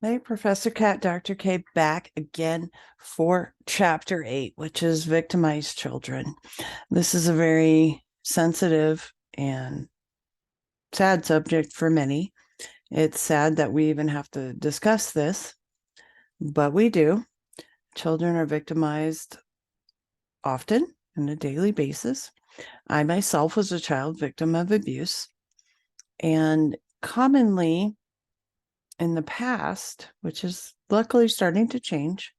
Hey, Professor Cat, Dr. K, back again for Chapter 8, which is victimized children. This is a very sensitive and sad subject for many. It's sad that we even have to discuss this, but we do. Children are victimized often on a daily basis. I myself was a child victim of abuse, and commonly in the past, which is luckily starting to change,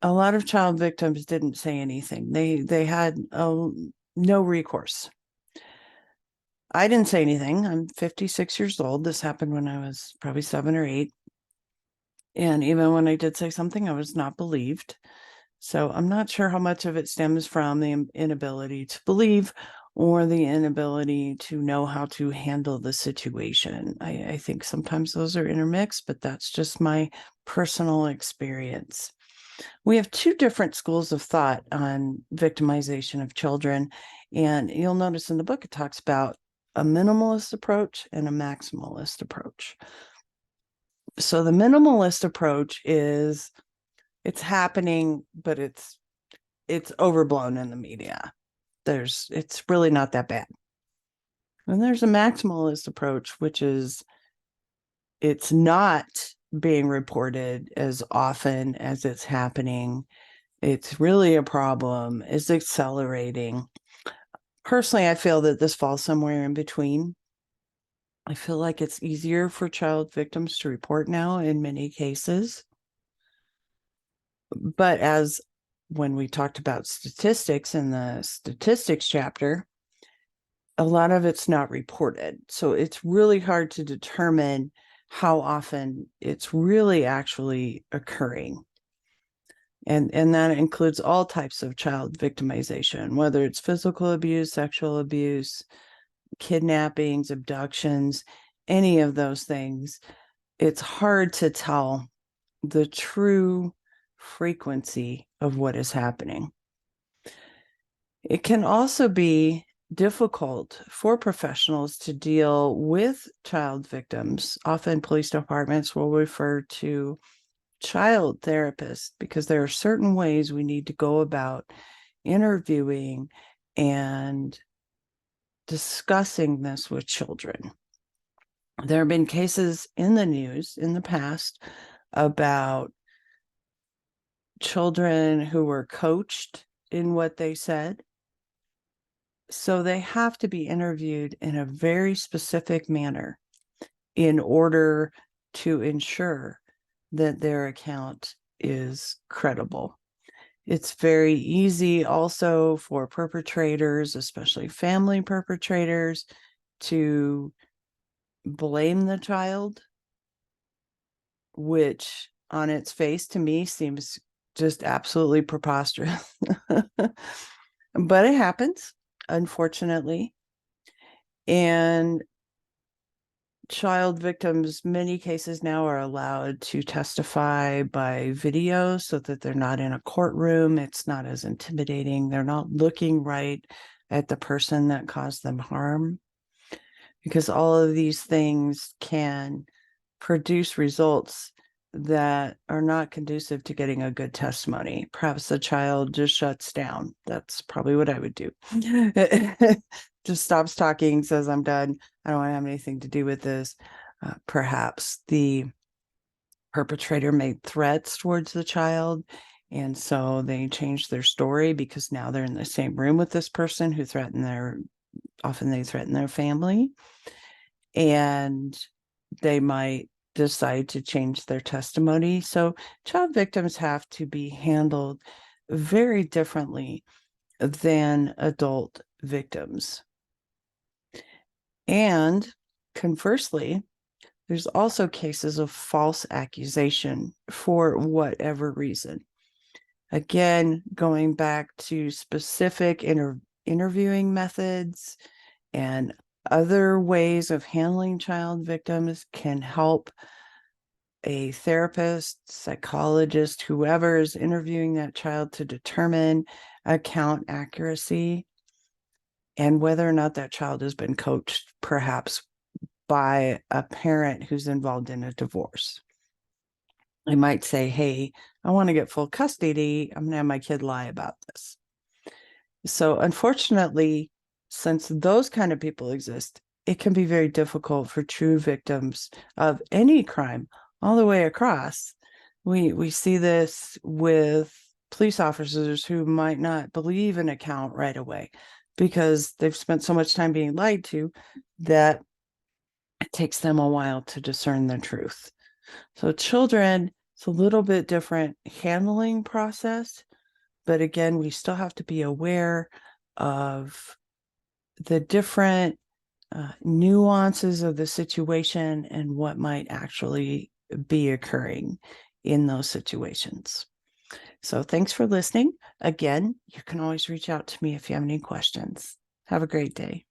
a lot of child victims didn't say anything. They had no recourse. I didn't say anything. I'm 56 years old. This happened when I was probably 7 or 8. And even when I did say something, I was not believed. So I'm not sure how much of it stems from the inability to believe or the inability to know how to handle the situation. I think sometimes those are intermixed, but that's just my personal experience. We have two different schools of thought on victimization of children. And you'll notice in the book, it talks about a minimalist approach and a maximalist approach. So the minimalist approach is it's happening, but it's overblown in the media. It's really not that bad. And there's a maximalist approach, which is it's not being reported as often as it's happening. It's really a problem. It's accelerating. Personally, I feel that this falls somewhere in between. I feel like it's easier for child victims to report now in many cases. But as when we talked about statistics in the statistics chapter, a lot of it's not reported. So it's really hard to determine how often it's really actually occurring. And that includes all types of child victimization, whether it's physical abuse, sexual abuse, kidnappings, abductions, any of those things. It's hard to tell the true frequency of what is happening. It can also be difficult for professionals to deal with child victims. Often police departments will refer to child therapists because there are certain ways we need to go about interviewing and discussing this with children. There have been cases in the news in the past about children who were coached in what they said. So they have to be interviewed in a very specific manner in order to ensure that their account is credible. It's very easy also for perpetrators, especially family perpetrators, to blame the child, which on its face to me seems just absolutely preposterous. But it happens, unfortunately. And child victims, many cases now are allowed to testify by video so that they're not in a courtroom. It's not as intimidating. They're not looking right at the person that caused them harm, because all of these things can produce results that are not conducive to getting a good testimony. Perhaps the child just shuts down. That's probably what I would do. Just stops talking, says, I'm done. I don't want to have anything to do with this. Perhaps the perpetrator made threats towards the child. And so they changed their story because now they're in the same room with this person who often they threaten their family. And they might decide to change their testimony. So child victims have to be handled very differently than adult victims. And conversely, there's also cases of false accusation for whatever reason. Again, going back to specific interviewing methods and other ways of handling child victims can help a therapist, psychologist, whoever is interviewing that child to determine account accuracy and whether or not that child has been coached, perhaps by a parent who's involved in a divorce. They might say, hey, I want to get full custody. I'm going to have my kid lie about this. So unfortunately, since those kind of people exist, it can be very difficult for true victims of any crime all the way across. We see this with police officers who might not believe an account right away because they've spent so much time being lied to that it takes them a while to discern the truth. So children, it's a little bit different handling process, but again, we still have to be aware of the different nuances of the situation and what might actually be occurring in those situations. So thanks for listening. Again, you can always reach out to me if you have any questions. Have a great day.